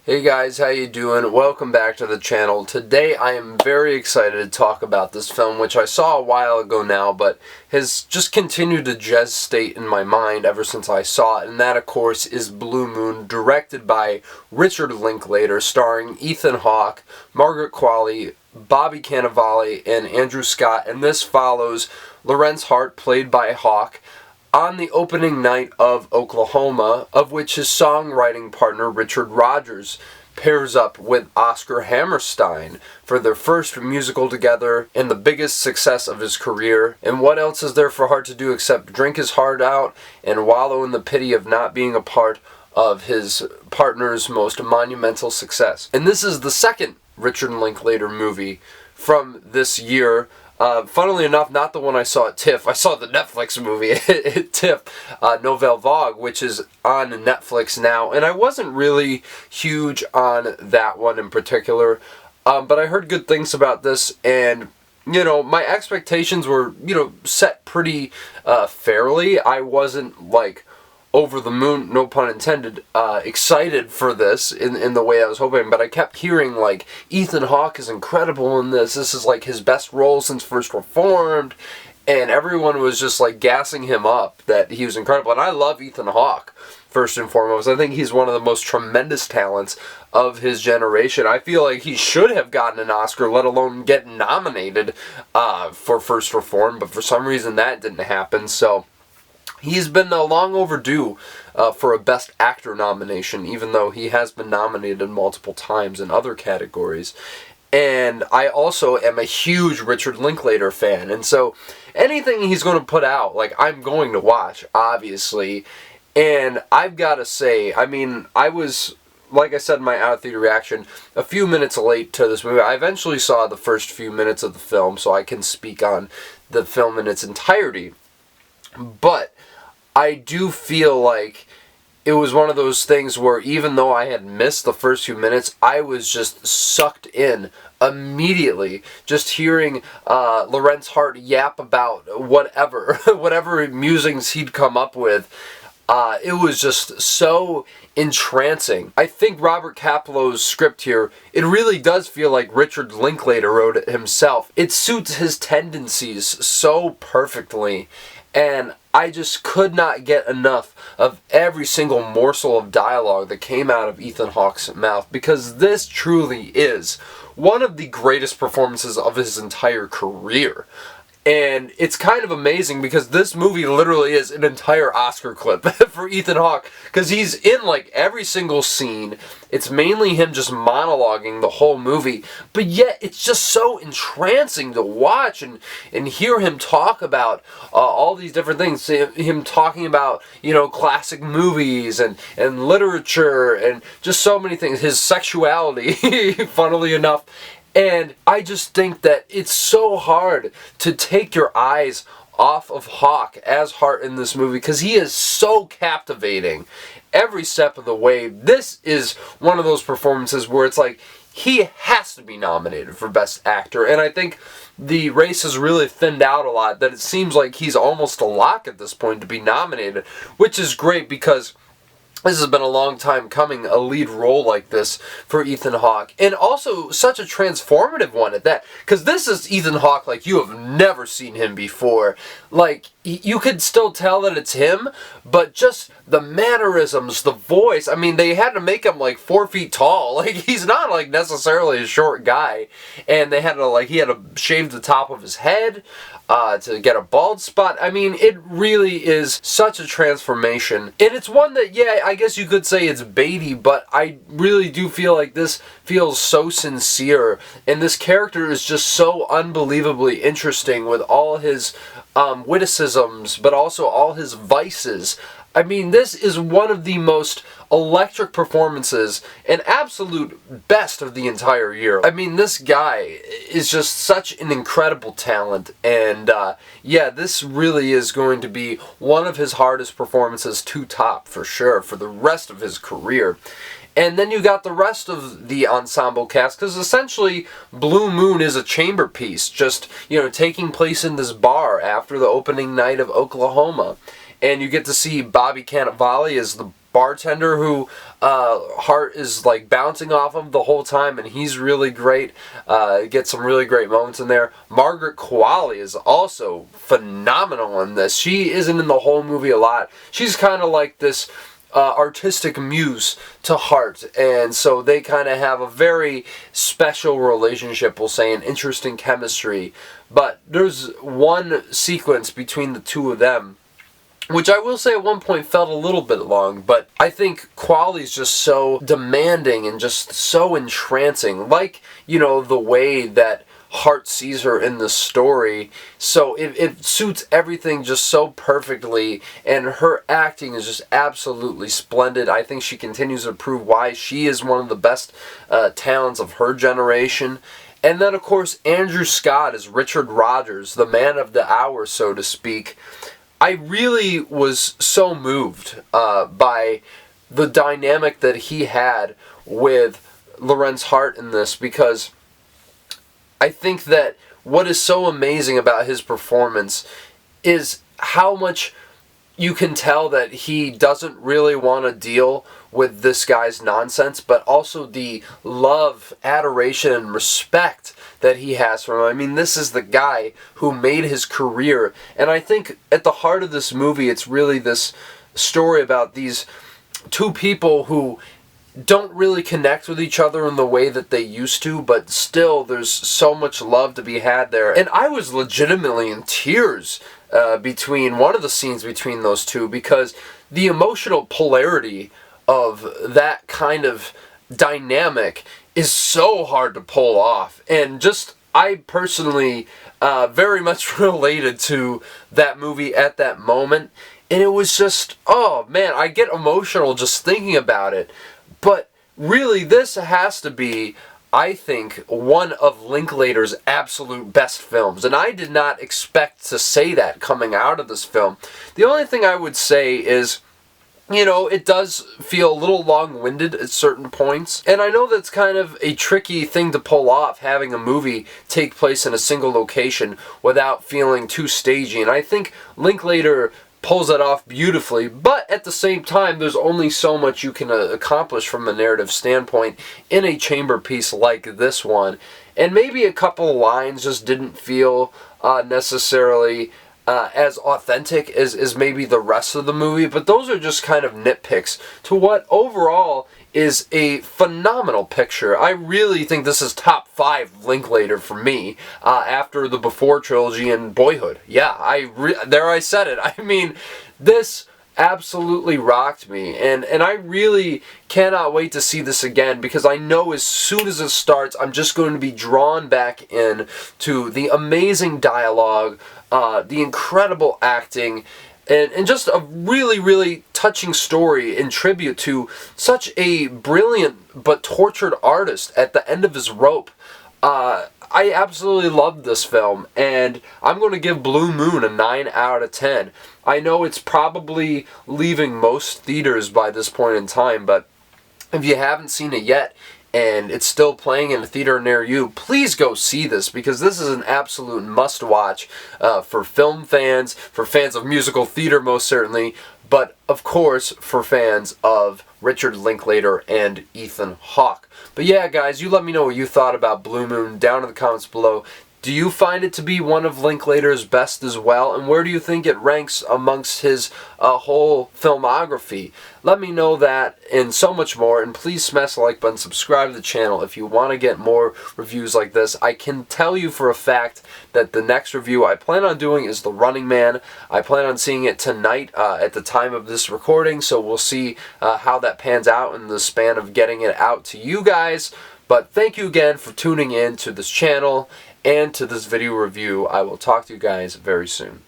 Hey guys, how you doing? Welcome back to the channel. Today I am very excited to talk about this film, which I saw a while ago now, but has just continued to gestate in my mind ever since I saw it, and that of course is Blue Moon, directed by Richard Linklater, starring Ethan Hawke, Margaret Qualley, Bobby Cannavale, and Andrew Scott, and this follows Lorenz Hart, played by Hawke, on the opening night of Oklahoma, of which his songwriting partner Richard Rodgers pairs up with Oscar Hammerstein for their first musical together and the biggest success of his career. And what else is there for Hart to do except drink his heart out and wallow in the pity of not being a part of his partner's most monumental success? And this is the second Richard Linklater movie from this year. Funnily enough, not the one I saw at TIFF. I saw the Netflix movie at TIFF, Nouvelle Vague, which is on Netflix now. And I wasn't really huge on that one in particular. But I heard good things about this. And, you know, my expectations were, set pretty fairly. I wasn't, over the moon, no pun intended, excited for this in the way I was hoping, but I kept hearing, Ethan Hawke is incredible in this. This is, his best role since First Reformed, and everyone was just, gassing him up that he was incredible. And I love Ethan Hawke, first and foremost. I think he's one of the most tremendous talents of his generation. I feel like he should have gotten an Oscar, let alone get nominated for First Reformed, but for some reason that didn't happen, so he's been long overdue for a Best Actor nomination, even though he has been nominated multiple times in other categories. And I also am a huge Richard Linklater fan, and so anything he's going to put out, I'm going to watch, obviously. And I've got to say, I was, like I said in my out-of-theater reaction, a few minutes late to this movie. I eventually saw the first few minutes of the film, so I can speak on the film in its entirety. But I do feel like it was one of those things where even though I had missed the first few minutes, I was just sucked in immediately. Just hearing Lorenz Hart yap about whatever musings he'd come up with. It was just so entrancing. I think Robert Caplow's script here, it really does feel like Richard Linklater wrote it himself. It suits his tendencies so perfectly. And I just could not get enough of every single morsel of dialogue that came out of Ethan Hawke's mouth, because this truly is one of the greatest performances of his entire career. And it's kind of amazing because this movie literally is an entire Oscar clip for Ethan Hawke, because he's in every single scene. It's mainly him just monologuing the whole movie, but yet it's just so entrancing to watch and hear him talk about all these different things. Him talking about, classic movies and literature and just so many things. His sexuality, funnily enough. And I just think that it's so hard to take your eyes off of Hawke as Hart in this movie, because he is so captivating every step of the way. This is one of those performances where it's he has to be nominated for Best Actor, and I think the race has really thinned out a lot, that it seems like he's almost a lock at this point to be nominated, which is great because this has been a long time coming, a lead role like this for Ethan Hawke. And also such a transformative one at that. Because this is Ethan Hawke like you have never seen him before. You could still tell that it's him, but just the mannerisms, the voice. They had to make him 4 feet tall. He's not necessarily a short guy. And they had to he had to shave the top of his head to get a bald spot. It really is such a transformation. And it's one that, yeah, I guess you could say it's baity, but I really do feel like this feels so sincere. And this character is just so unbelievably interesting with all his witticisms, but also all his vices. This is one of the most electric performances and absolute best of the entire year. This guy is just such an incredible talent, and yeah, this really is going to be one of his hardest performances to top, for sure, for the rest of his career. And then you got the rest of the ensemble cast, because essentially Blue Moon is a chamber piece, just, taking place in this bar after the opening night of Oklahoma. And you get to see Bobby Cannavale as the bartender who Hart is like bouncing off of the whole time, and he's really great. Gets some really great moments in there. Margaret Qualley is also phenomenal in this. She isn't in the whole movie a lot. She's kind of like this artistic muse to Hart, and so they kind of have a very special relationship, we'll say, an interesting chemistry. But there's one sequence between the two of them which I will say at one point felt a little bit long, but I think Qualley's just so demanding and just so entrancing, like, you know, the way that Hart sees her in the story. So it suits everything just so perfectly, and her acting is just absolutely splendid. I think she continues to prove why she is one of the best talents of her generation. And then, of course, Andrew Scott as Richard Rogers, the man of the hour, so to speak. I really was so moved by the dynamic that he had with Lorenz Hart in this, because I think that what is so amazing about his performance is how much you can tell that he doesn't really want to deal with this guy's nonsense, but also the love, adoration, and respect that he has for him. I mean, this is the guy who made his career, and I think at the heart of this movie, it's really this story about these two people who don't really connect with each other in the way that they used to, but still there's so much love to be had there. And I was legitimately in tears between one of the scenes between those two, because the emotional polarity of that kind of dynamic is so hard to pull off. And just, I personally very much related to that movie at that moment, and it was just, oh man, I get emotional just thinking about it. But really, this has to be, I think, one of Linklater's absolute best films. And I did not expect to say that coming out of this film. The only thing I would say is, you know, it does feel a little long-winded at certain points. And I know that's kind of a tricky thing to pull off, having a movie take place in a single location without feeling too stagey. And I think Linklater pulls that off beautifully, but at the same time, there's only so much you can accomplish from a narrative standpoint in a chamber piece like this one. And maybe a couple of lines just didn't feel necessarily as authentic as maybe the rest of the movie, but those are just kind of nitpicks to what overall is a phenomenal picture. I really think this is top 5 Linklater for me, after the Before trilogy and Boyhood. Yeah, there I said it. I mean, this absolutely rocked me, and I really cannot wait to see this again, because I know as soon as it starts, I'm just going to be drawn back in to the amazing dialogue, the incredible acting, and just a really, really touching story in tribute to such a brilliant but tortured artist at the end of his rope. I absolutely loved this film, and I'm going to give Blue Moon a 9 out of 10. I know it's probably leaving most theaters by this point in time, but if you haven't seen it yet, and it's still playing in a theater near you, please go see this, because this is an absolute must-watch for film fans, for fans of musical theater most certainly, but of course for fans of Richard Linklater and Ethan Hawke. But yeah, guys, you let me know what you thought about Blue Moon down in the comments below. Do you find it to be one of Linklater's best as well? And where do you think it ranks amongst his whole filmography? Let me know that and so much more. And please smash the like button, subscribe to the channel if you want to get more reviews like this. I can tell you for a fact that the next review I plan on doing is The Running Man. I plan on seeing it tonight at the time of this recording. So we'll see how that pans out in the span of getting it out to you guys. But thank you again for tuning in to this channel and to this video review. I will talk to you guys very soon.